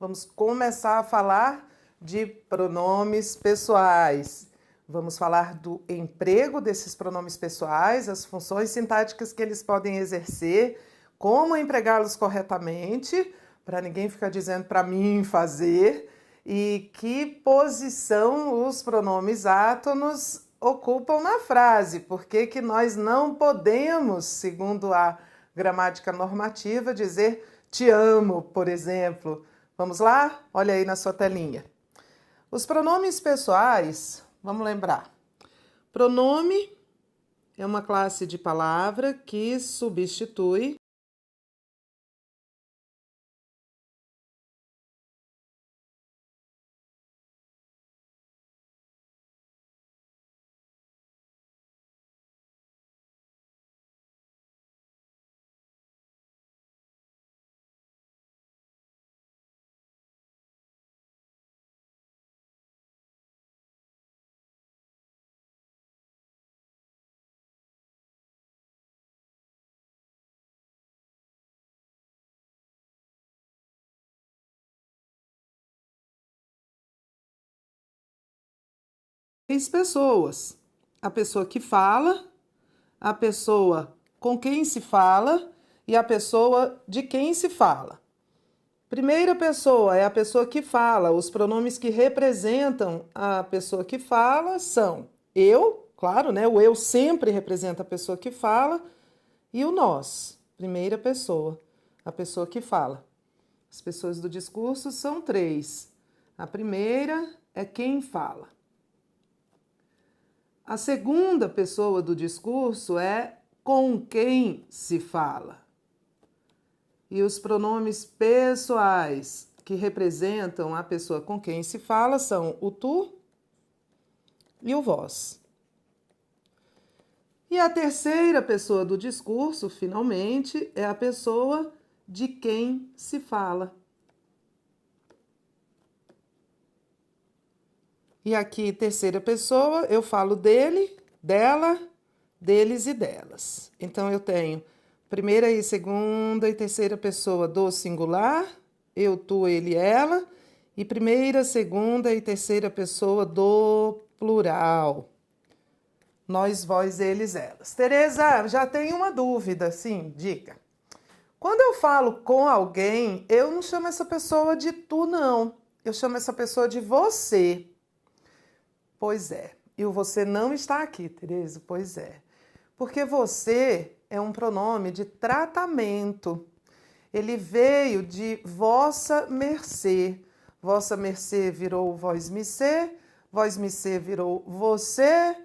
Vamos começar a falar de pronomes pessoais. Vamos falar do emprego desses pronomes pessoais, as funções sintáticas que eles podem exercer, como empregá-los corretamente, para ninguém ficar dizendo para mim fazer, e que posição os pronomes átonos ocupam na frase, porque que nós não podemos, segundo a gramática normativa, dizer te amo, por exemplo. Vamos lá? Olha aí na sua telinha. Os pronomes pessoais, vamos lembrar. Pronome é uma classe de palavra que substitui três pessoas. A pessoa que fala, a pessoa com quem se fala e a pessoa de quem se fala. Primeira pessoa é a pessoa que fala. Os pronomes que representam a pessoa que fala são eu, claro, né? O eu sempre representa a pessoa que fala, e o nós, primeira pessoa, a pessoa que fala. As pessoas do discurso são três. A primeira é quem fala. A segunda pessoa do discurso é com quem se fala. E os pronomes pessoais que representam a pessoa com quem se fala são o tu e o vós. E a terceira pessoa do discurso, finalmente, é a pessoa de quem se fala. E aqui, terceira pessoa, eu falo dele, dela, deles e delas. Então, eu tenho primeira e segunda e terceira pessoa do singular, eu, tu, ele, ela, e primeira, segunda e terceira pessoa do plural. Nós, vós, eles, elas. Tereza, já tenho uma dúvida, sim, diga. Quando eu falo com alguém, eu não chamo essa pessoa de tu, não. Eu chamo essa pessoa de você. Pois é. E o você não está aqui, Tereza? Pois é. Porque você é um pronome de tratamento. Ele veio de vossa mercê. Vossa mercê virou vós me ser virou você.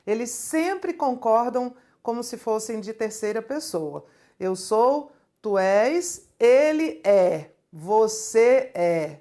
Eles sempre concordam como se fossem de terceira pessoa. Eu sou, tu és, ele é, você é.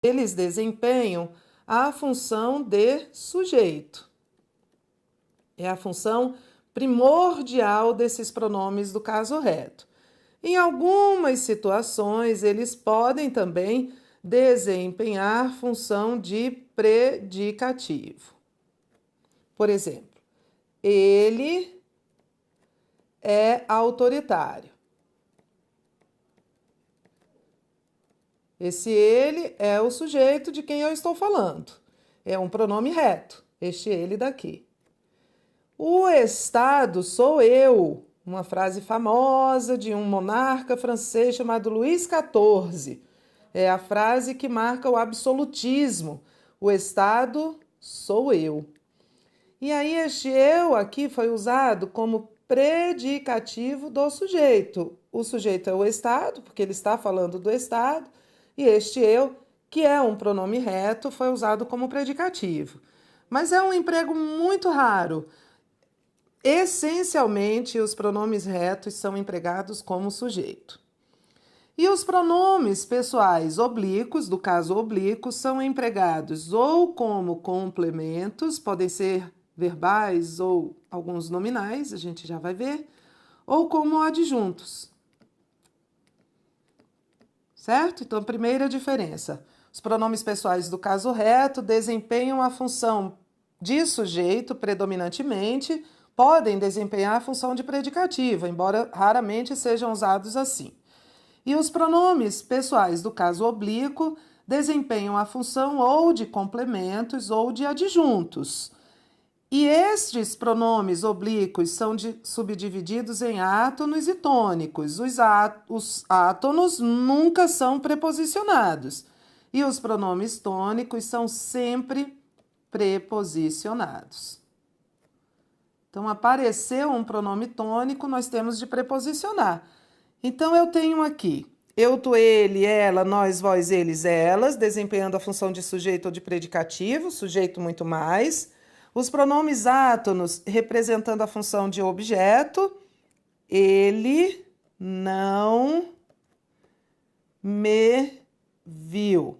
Eles desempenham a função de sujeito. É a função primordial desses pronomes do caso reto. Em algumas situações, eles podem também desempenhar função de predicativo. Por exemplo, ele é autoritário. Esse ele é o sujeito de quem eu estou falando. É um pronome reto, este ele daqui. O Estado sou eu, uma frase famosa de um monarca francês chamado Luís XIV. É a frase que marca o absolutismo. O Estado sou eu. E aí este eu aqui foi usado como predicativo do sujeito. O sujeito é o Estado, porque ele está falando do Estado, e este eu, que é um pronome reto, foi usado como predicativo. Mas é um emprego muito raro. Essencialmente, os pronomes retos são empregados como sujeito. E os pronomes pessoais oblíquos, do caso oblíquo, são empregados ou como complementos, podem ser verbais ou alguns nominais, a gente já vai ver, ou como adjuntos. Certo? Então, primeira diferença. Os pronomes pessoais do caso reto desempenham a função de sujeito predominantemente, podem desempenhar a função de predicativo, embora raramente sejam usados assim. E os pronomes pessoais do caso oblíquo desempenham a função ou de complementos ou de adjuntos. E estes pronomes oblíquos são subdivididos em átonos e tônicos. Os átonos nunca são preposicionados. E os pronomes tônicos são sempre preposicionados. Então, apareceu um pronome tônico, nós temos de preposicionar. Então, eu tenho aqui eu, tu, ele, ela, nós, vós, eles, elas, desempenhando a função de sujeito ou de predicativo, sujeito muito mais. Os pronomes átonos representando a função de objeto. Ele não me viu.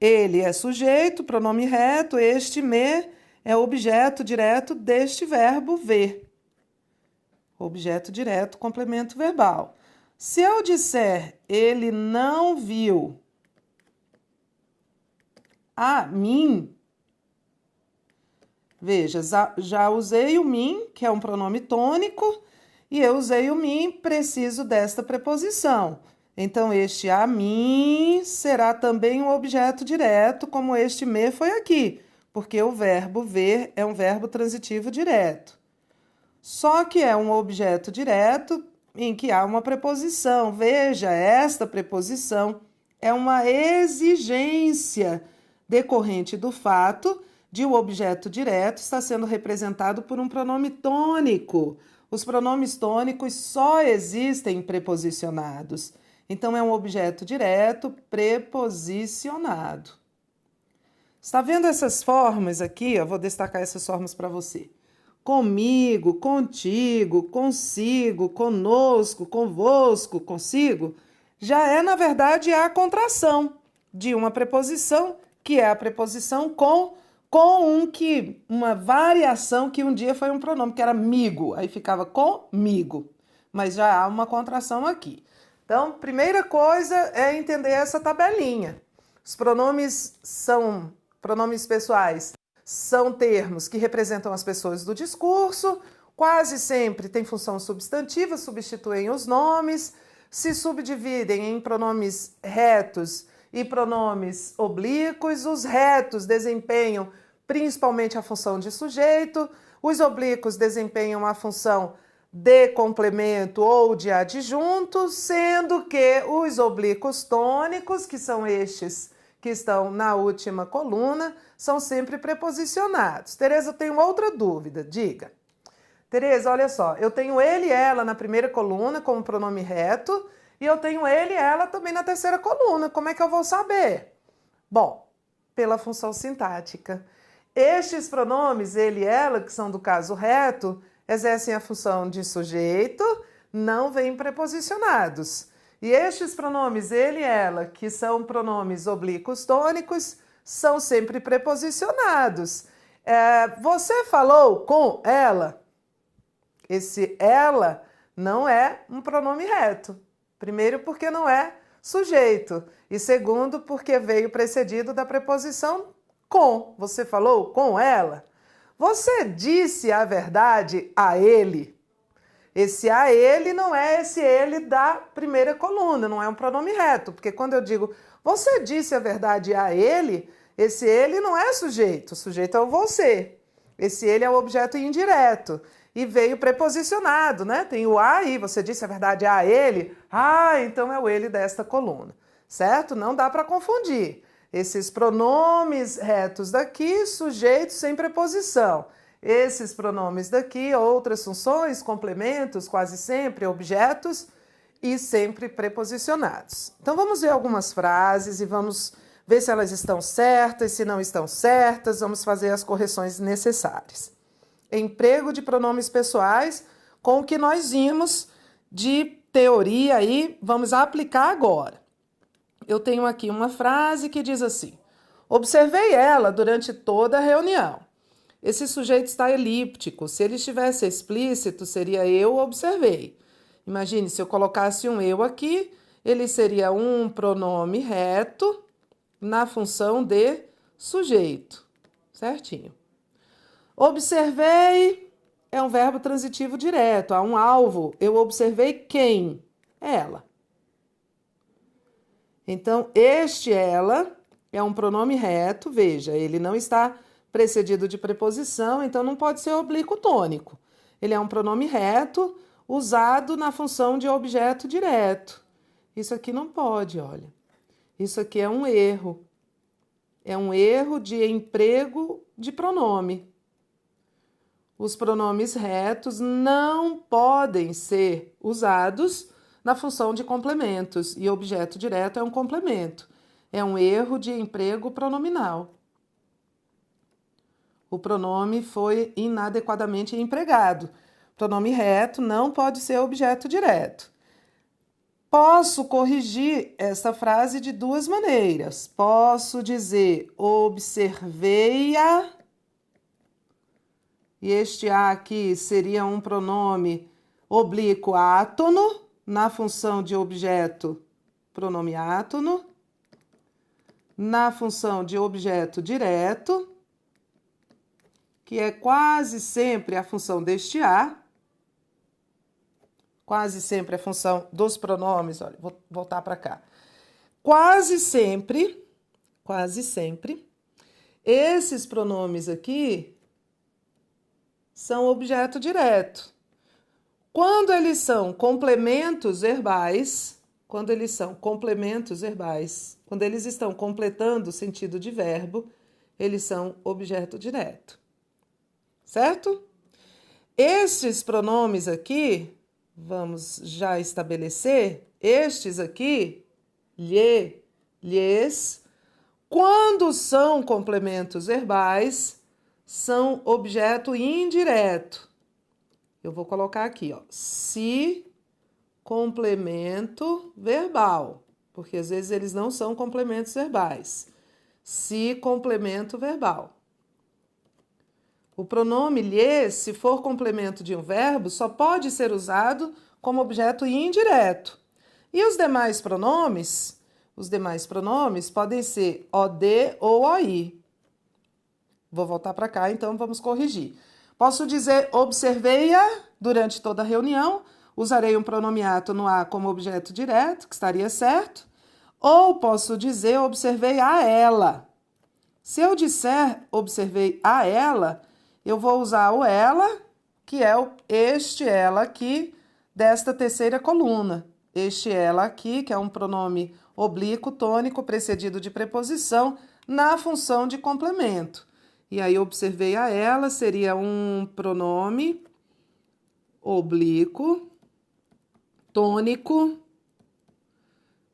Ele é sujeito, pronome reto, este me é objeto direto deste verbo ver. Objeto direto, complemento verbal. Se eu disser ele não viu a mim, veja, já usei o mim, que é um pronome tônico, e eu usei o mim, preciso desta preposição. Então, este a mim será também um objeto direto, como este me foi aqui, porque o verbo ver é um verbo transitivo direto. Só que é um objeto direto em que há uma preposição. Veja, esta preposição é uma exigência decorrente do fato de o objeto direto estar sendo representado por um pronome tônico. Os pronomes tônicos só existem preposicionados. Então, é um objeto direto preposicionado. Está vendo essas formas aqui? Eu vou destacar essas formas para você. Comigo, contigo, consigo, conosco, convosco, consigo, já é, na verdade, a contração de uma preposição, que é a preposição com uma variação que um dia foi um pronome, que era migo, aí ficava comigo, mas já há uma contração aqui. Então, primeira coisa é entender essa tabelinha. Os pronomes são pronomes pessoais. São termos que representam as pessoas do discurso, quase sempre têm função substantiva, substituem os nomes, se subdividem em pronomes retos e pronomes oblíquos. Os retos desempenham principalmente a função de sujeito, os oblíquos desempenham a função de complemento ou de adjunto, sendo que os oblíquos tônicos, que são estes que estão na última coluna, são sempre preposicionados. Tereza, eu tenho outra dúvida, diga. Tereza, olha só, eu tenho ele e ela na primeira coluna como pronome reto e eu tenho ele e ela também na terceira coluna. Como é que eu vou saber? Bom, pela função sintática. Estes pronomes, ele e ela, que são do caso reto, exercem a função de sujeito, não vêm preposicionados. E estes pronomes, ele e ela, que são pronomes oblíquos tônicos, são sempre preposicionados. Você falou com ela? Esse ela não é um pronome reto. Primeiro, porque não é sujeito. E segundo, porque veio precedido da preposição com. Você falou com ela? Você disse a verdade a ele? Esse a ele não é esse ele da primeira coluna, não é um pronome reto. Porque quando eu digo você disse a verdade a ele, esse ele não é sujeito. O sujeito é o você. Esse ele é o objeto indireto. E veio preposicionado, né? Tem o a aí, você disse a verdade a ele? Ah, então é o ele desta coluna, certo? Não dá para confundir. Esses pronomes retos daqui, sujeitos sem preposição. Esses pronomes daqui, outras funções, complementos, quase sempre objetos e sempre preposicionados. Então vamos ver algumas frases e vamos ver se elas estão certas, se não estão certas, vamos fazer as correções necessárias. Emprego de pronomes pessoais com o que nós vimos de teoria aí, vamos aplicar agora. Eu tenho aqui uma frase que diz assim: observei ela durante toda a reunião. Esse sujeito está elíptico. Se ele estivesse explícito, seria eu observei. Imagine, se eu colocasse um eu aqui, ele seria um pronome reto na função de sujeito. Certinho. Observei é um verbo transitivo direto. Há um alvo. Eu observei quem? Ela. Então, este ela é um pronome reto. Veja, ele não está precedido de preposição, então não pode ser oblíquo tônico. Ele é um pronome reto usado na função de objeto direto. Isso aqui não pode, olha. Isso aqui é um erro. É um erro de emprego de pronome. Os pronomes retos não podem ser usados na função de complementos, e objeto direto é um complemento. É um erro de emprego pronominal. O pronome foi inadequadamente empregado. Pronome reto não pode ser objeto direto. Posso corrigir essa frase de duas maneiras. Posso dizer observei-a, e este a aqui seria um pronome oblíquo átono, na função de objeto, pronome átono, na função de objeto direto, que é quase sempre a função deste a, quase sempre a função dos pronomes, olha, vou voltar para cá. Quase sempre, esses pronomes aqui são objeto direto. Quando eles são complementos verbais, quando eles estão completando o sentido de verbo, eles são objeto direto. Certo? Estes pronomes aqui, vamos já estabelecer, estes aqui, lhe, lhes, quando são complementos verbais, são objeto indireto. Eu vou colocar aqui, ó, se complemento verbal, porque às vezes eles não são complementos verbais. Se complemento verbal. O pronome lhe, se for complemento de um verbo, só pode ser usado como objeto indireto. E os demais pronomes podem ser OD ou OI. Vou voltar para cá, então vamos corrigir. Posso dizer observei-a durante toda a reunião, usarei um pronome átono a como objeto direto, que estaria certo. Ou posso dizer observei a ela. Se eu disser observei a ela, eu vou usar o ela, que é este ela aqui desta terceira coluna. Este ela aqui, que é um pronome oblíquo tônico precedido de preposição na função de complemento. E aí, observei a ela, seria um pronome oblíquo, tônico,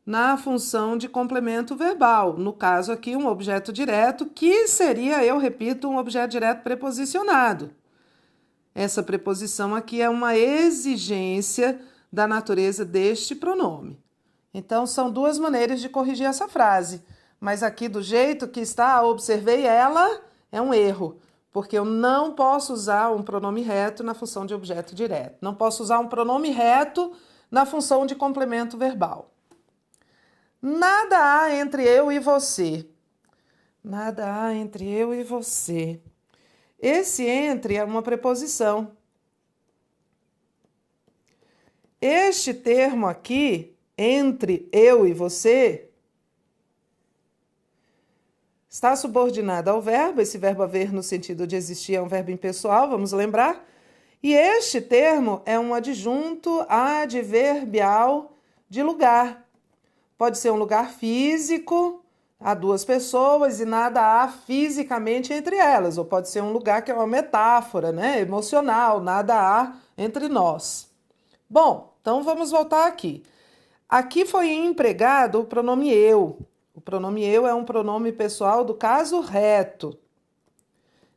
na função de complemento verbal. No caso aqui, um objeto direto, que seria, eu repito, um objeto direto preposicionado. Essa preposição aqui é uma exigência da natureza deste pronome. Então, são duas maneiras de corrigir essa frase. Mas aqui, do jeito que está, observei ela, é um erro, porque eu não posso usar um pronome reto na função de objeto direto. Não posso usar um pronome reto na função de complemento verbal. Nada há entre eu e você. Nada há entre eu e você. Esse entre é uma preposição. Este termo aqui, entre eu e você, está subordinado ao verbo. Esse verbo haver no sentido de existir é um verbo impessoal, vamos lembrar. E este termo é um adjunto adverbial de lugar. Pode ser um lugar físico, há duas pessoas e nada há fisicamente entre elas. Ou pode ser um lugar que é uma metáfora, né? Emocional, nada há entre nós. Bom, então vamos voltar aqui. Aqui foi empregado o pronome eu. O pronome eu é um pronome pessoal do caso reto.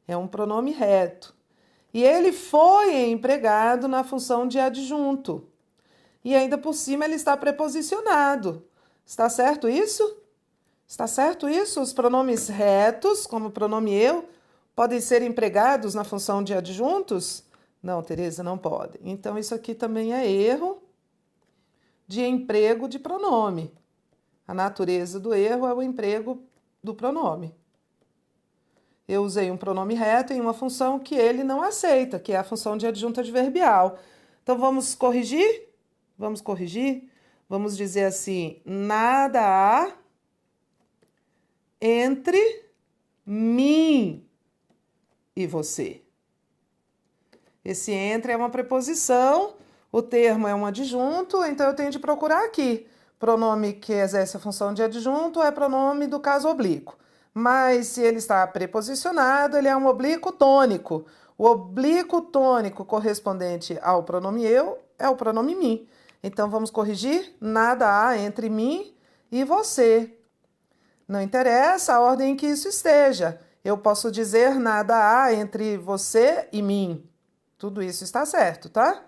É um pronome reto. E ele foi empregado na função de adjunto. E ainda por cima ele está preposicionado. Está certo isso? Está certo isso? Os pronomes retos, como o pronome eu, podem ser empregados na função de adjuntos? Não, Tereza, não pode. Então, isso aqui também é erro de emprego de pronome. A natureza do erro é o emprego do pronome. Eu usei um pronome reto em uma função que ele não aceita, que é a função de adjunto adverbial. Então, vamos corrigir? Vamos corrigir? Vamos dizer assim, nada há entre mim e você. Esse entre é uma preposição, o termo é um adjunto, então eu tenho de procurar aqui. Pronome que exerce a função de adjunto é pronome do caso oblíquo. Mas se ele está preposicionado, ele é um oblíquo tônico. O oblíquo tônico correspondente ao pronome eu é o pronome mim. Então vamos corrigir? Nada há entre mim e você. Não interessa a ordem em que isso esteja. Eu posso dizer nada há entre você e mim. Tudo isso está certo, tá?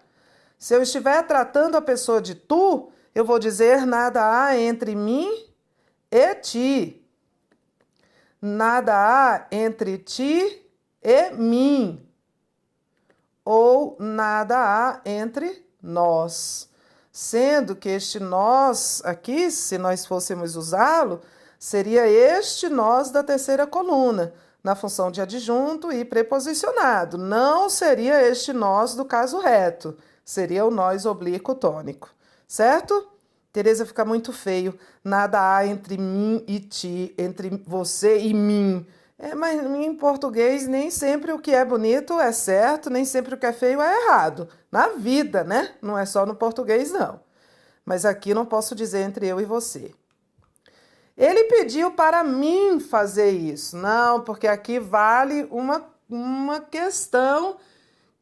Se eu estiver tratando a pessoa de tu, eu vou dizer nada há entre mim e ti. Nada há entre ti e mim. Ou nada há entre nós. Sendo que este nós aqui, se nós fôssemos usá-lo, seria este nós da terceira coluna, na função de adjunto e preposicionado. Não seria este nós do caso reto, seria o nós oblíquo tônico, certo? Tereza, fica muito feio. Nada há entre mim e ti, entre você e mim. Mas em português nem sempre o que é bonito é certo, nem sempre o que é feio é errado. Na vida, né? Não é só no português, não. Mas aqui não posso dizer entre eu e você. Ele pediu para mim fazer isso. Não, porque aqui vale uma questão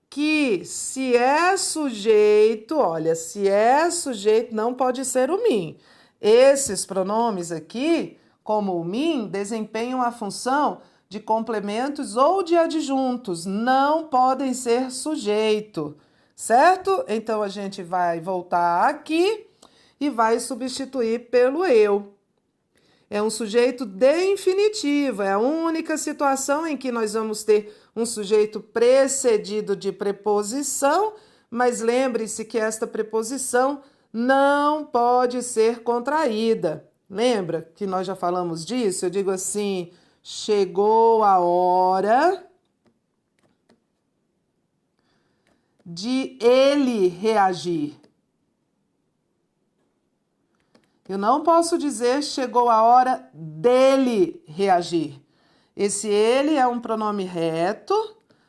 que se é sujeito, olha, se é sujeito não pode ser o mim. Esses pronomes aqui, como o mim, desempenham a função de complementos ou de adjuntos, não podem ser sujeito, certo? Então a gente vai voltar aqui e vai substituir pelo eu. É um sujeito de infinitivo, é a única situação em que nós vamos ter um sujeito precedido de preposição, mas lembre-se que esta preposição não pode ser contraída. Lembra que nós já falamos disso? Eu digo assim, chegou a hora de ele reagir. Eu não posso dizer chegou a hora dele reagir. Esse ele é um pronome reto,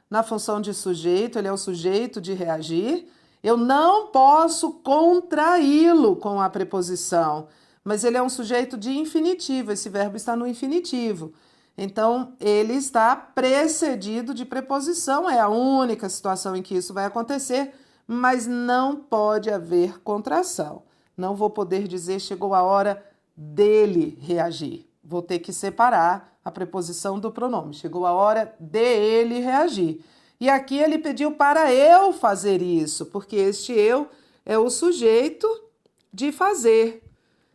na função de sujeito, ele é o sujeito de reagir. Eu não posso contraí-lo com a preposição, mas ele é um sujeito de infinitivo, esse verbo está no infinitivo. Então, ele está precedido de preposição, é a única situação em que isso vai acontecer, mas não pode haver contração. Não vou poder dizer chegou a hora dele reagir. Vou ter que separar a preposição do pronome. Chegou a hora de ele reagir. E aqui ele pediu para eu fazer isso, porque este eu é o sujeito de fazer.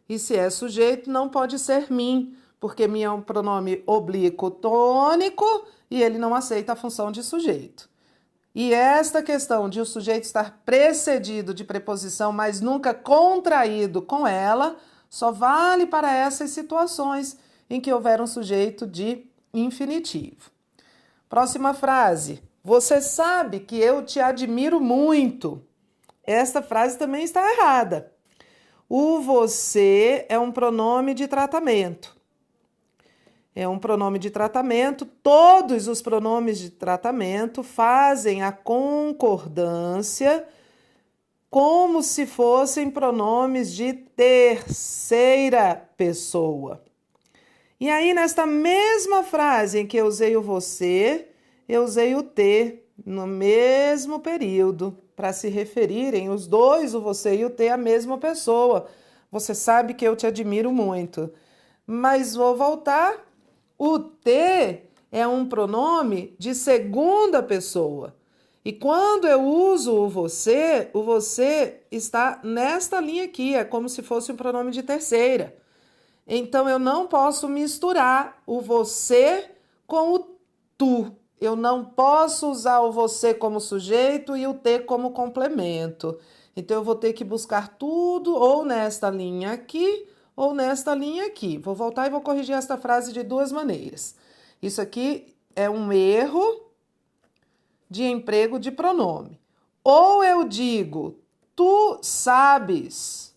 E se é sujeito, não pode ser mim, porque minha é um pronome oblíquo tônico e ele não aceita a função de sujeito. E esta questão de o sujeito estar precedido de preposição, mas nunca contraído com ela, só vale para essas situações em que houver um sujeito de infinitivo. Próxima frase. Você sabe que eu te admiro muito. Esta frase também está errada. O você é um pronome de tratamento. É um pronome de tratamento. Todos os pronomes de tratamento fazem a concordância como se fossem pronomes de terceira pessoa. E aí, nesta mesma frase em que eu usei o você, eu usei o te no mesmo período, para se referirem os dois, o você e o te, à mesma pessoa. Você sabe que eu te admiro muito. Mas vou voltar. O te é um pronome de segunda pessoa. E quando eu uso o você está nesta linha aqui, é como se fosse um pronome de terceira. Então eu não posso misturar o você com o tu. Eu não posso usar o você como sujeito e o te como complemento. Então eu vou ter que buscar tudo ou nesta linha aqui ou nesta linha aqui. Vou voltar e vou corrigir esta frase de duas maneiras. Isso aqui é um erro de emprego de pronome. Ou eu digo, tu sabes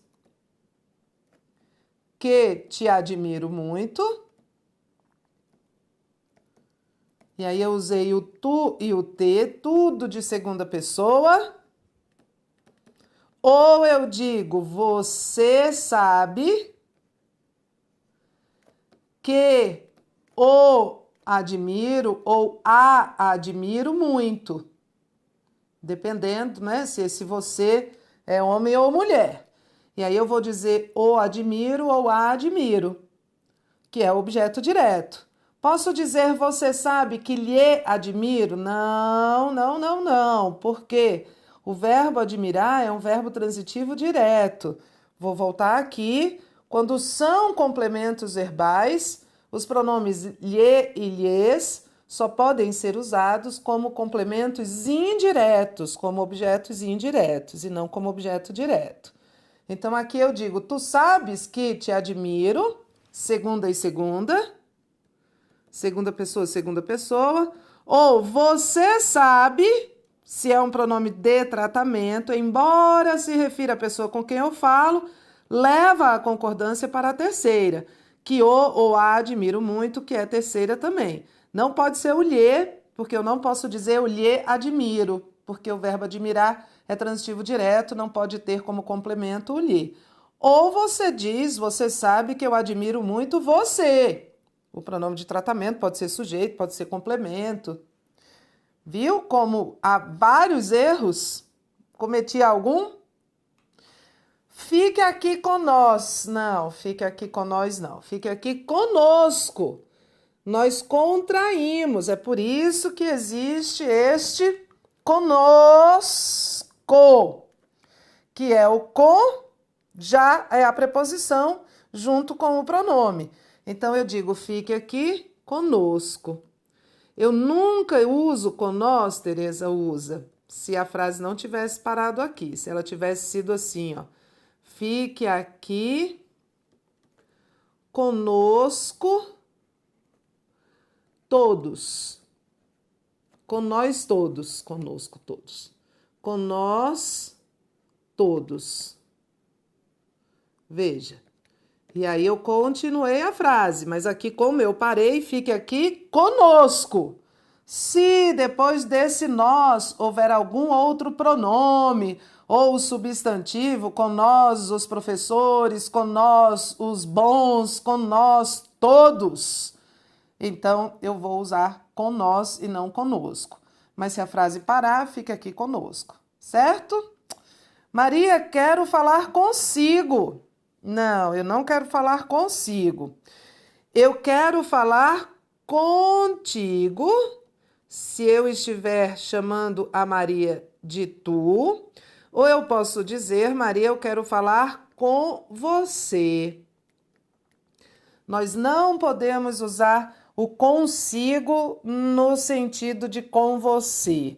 que te admiro muito. E aí eu usei o tu e o te, tudo de segunda pessoa. Ou eu digo, você sabe que o admiro ou a admiro muito. Dependendo, né, se você é homem ou mulher. E aí eu vou dizer o admiro ou a admiro, que é o objeto direto. Posso dizer você sabe que lhe admiro? Não, não, não, não. Por quê? O verbo admirar é um verbo transitivo direto. Vou voltar aqui. Quando são complementos verbais, os pronomes lhe e lhes só podem ser usados como complementos indiretos, como objetos indiretos e não como objeto direto. Então aqui eu digo, tu sabes que te admiro, segunda e segunda. Segunda pessoa. Ou você sabe, se é um pronome de tratamento, embora se refira à pessoa com quem eu falo, leva a concordância para a terceira, que o ou a admiro muito, que é terceira também. Não pode ser o lhe, porque eu não posso dizer o lhe admiro, porque o verbo admirar é transitivo direto, não pode ter como complemento o lhe. Ou você diz, você sabe que eu admiro muito você. O pronome de tratamento pode ser sujeito, pode ser complemento. Viu como há vários erros? Cometi algum? Fique aqui com nós. Não, fique aqui com nós não. Fique aqui conosco. Nós contraímos. É por isso que existe este conosco, que é o com, já é a preposição junto com o pronome. Então, eu digo, fique aqui conosco. Eu nunca uso com nós, Tereza usa, se a frase não tivesse parado aqui. Se ela tivesse sido assim, ó. Fique aqui conosco todos. Com nós todos. Conosco todos. Com nós todos. Veja. E aí eu continuei a frase, mas aqui como eu parei, fique aqui conosco. Se depois desse nós houver algum outro pronome ou substantivo, com nós os professores, com nós os bons, com nós todos, então eu vou usar com nós e não conosco. Mas se a frase parar, fica aqui conosco, certo? Maria, quero falar consigo. Não, eu não quero falar consigo. Eu quero falar contigo. Se eu estiver chamando a Maria de tu, ou eu posso dizer, Maria, eu quero falar com você. Nós não podemos usar o consigo no sentido de com você.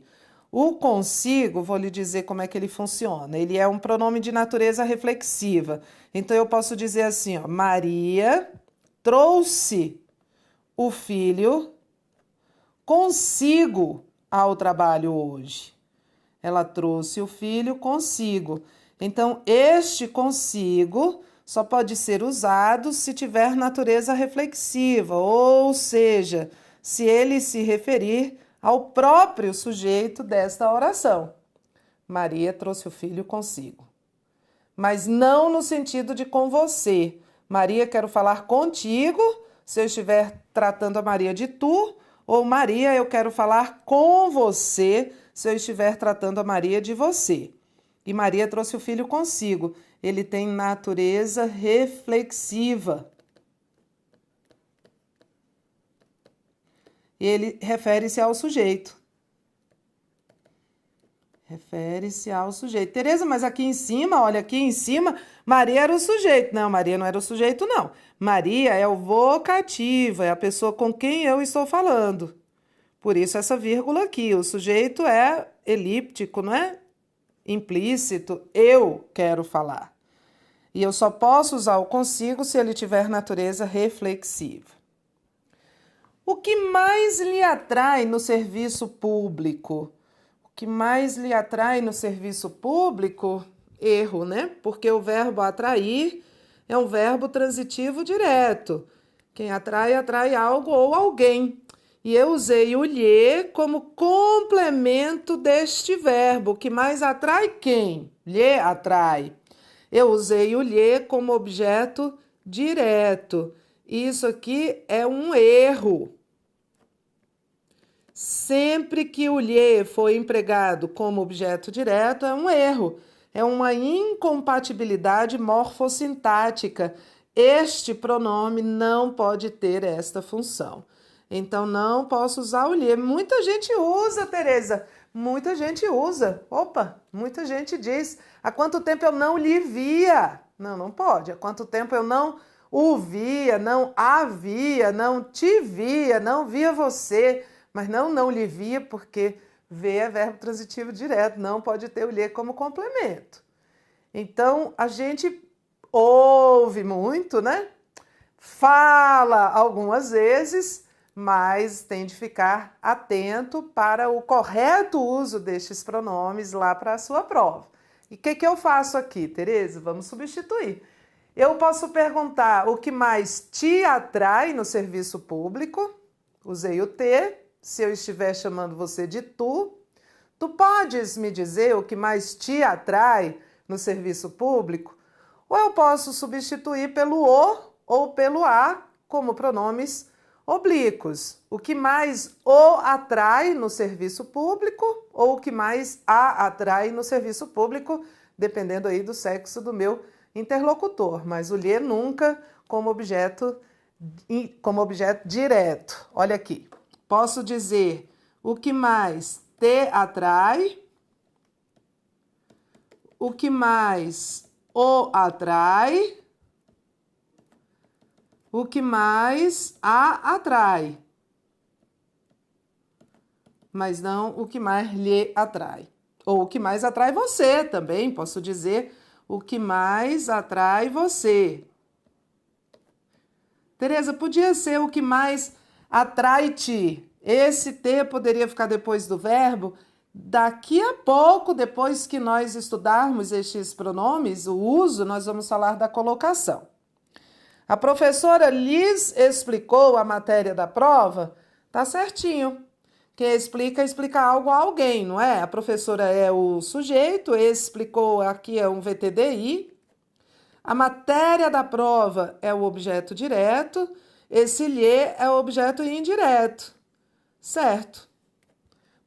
O consigo, vou lhe dizer como é que ele funciona. Ele é um pronome de natureza reflexiva. Então eu posso dizer assim, ó, Maria trouxe o filho consigo ao trabalho hoje. Ela trouxe o filho consigo. Então, este consigo só pode ser usado se tiver natureza reflexiva, ou seja, se ele se referir ao próprio sujeito desta oração. Maria trouxe o filho consigo. Mas não no sentido de com você. Maria, quero falar contigo, se eu estiver tratando a Maria de tu, ou Maria, eu quero falar com você, se eu estiver tratando a Maria de você. E Maria trouxe o filho consigo. Ele tem natureza reflexiva. Ele refere-se ao sujeito. Refere-se ao sujeito. Tereza, mas aqui em cima, olha, aqui em cima, Maria era o sujeito. Não, Maria não era o sujeito, não. Maria é o vocativo, é a pessoa com quem eu estou falando. Por isso essa vírgula aqui. O sujeito é elíptico, não é? Implícito. Eu quero falar. E eu só posso usar o consigo se ele tiver natureza reflexiva. O que mais lhe atrai no serviço público? O que mais lhe atrai no serviço público? Erro, né? Porque o verbo atrair é um verbo transitivo direto. Quem atrai, atrai algo ou alguém. E eu usei o lhe como complemento deste verbo. O que mais atrai quem? Lhe atrai. Eu usei o lhe como objeto direto. Isso aqui é um erro. Sempre que o lhe for empregado como objeto direto, é um erro. É uma incompatibilidade morfossintática. Este pronome não pode ter esta função. Então, não posso usar o lhe. Muita gente usa, Tereza. Muita gente usa. Opa, muita gente diz. Há quanto tempo eu não lhe via? Não, não pode. Há quanto tempo eu não o via, não havia, não te via, não via você. Mas não lhe via, porque ver é verbo transitivo direto. Não pode ter o lhe como complemento. Então, a gente ouve muito, né? Fala algumas vezes, mas tem de ficar atento para o correto uso destes pronomes lá para a sua prova. E o que eu faço aqui, Tereza? Vamos substituir. Eu posso perguntar o que mais te atrai no serviço público. Usei o te, se eu estiver chamando você de tu. Tu podes me dizer o que mais te atrai no serviço público? Ou eu posso substituir pelo o ou pelo a como pronomes oblíquos. O que mais o atrai no serviço público ou o que mais a atrai no serviço público, dependendo aí do sexo do meu interlocutor. Mas o lhe nunca como objeto direto. Olha aqui. Posso dizer o que mais te atrai, o que mais o atrai, o que mais a atrai, mas não o que mais lhe atrai. Ou o que mais atrai você também, posso dizer o que mais atrai você. Tereza, podia ser o que mais atrai-te. Esse te poderia ficar depois do verbo. Daqui a pouco, depois que nós estudarmos estes pronomes, o uso, nós vamos falar da colocação. A professora lhes explicou a matéria da prova? Tá certinho. Quem explica algo a alguém, não é? A professora é o sujeito, explicou aqui é um VTDI. A matéria da prova é o objeto direto, esse lhe é o objeto indireto. Certo.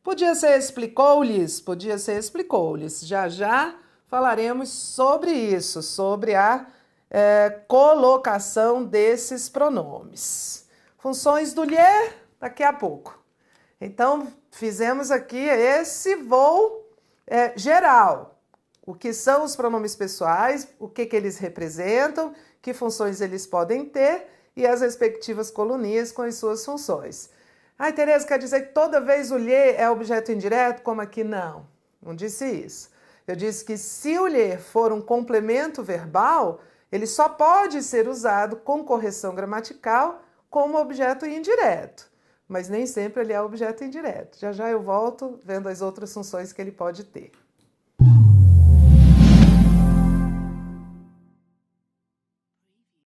Podia ser explicou-lhes, podia ser explicou-lhes. Já falaremos sobre isso, sobre a colocação desses pronomes. Funções do lhe, daqui a pouco. Então, fizemos aqui esse voo geral. O que são os pronomes pessoais, o que eles representam, que funções eles podem ter e as respectivas colunias com as suas funções. Ai, Tereza, quer dizer que toda vez o lhe é objeto indireto? Como aqui? Não, não disse isso. Eu disse que se o lhe for um complemento verbal, ele só pode ser usado com correção gramatical como objeto indireto, mas nem sempre ele é objeto indireto. Já já eu volto vendo as outras funções que ele pode ter.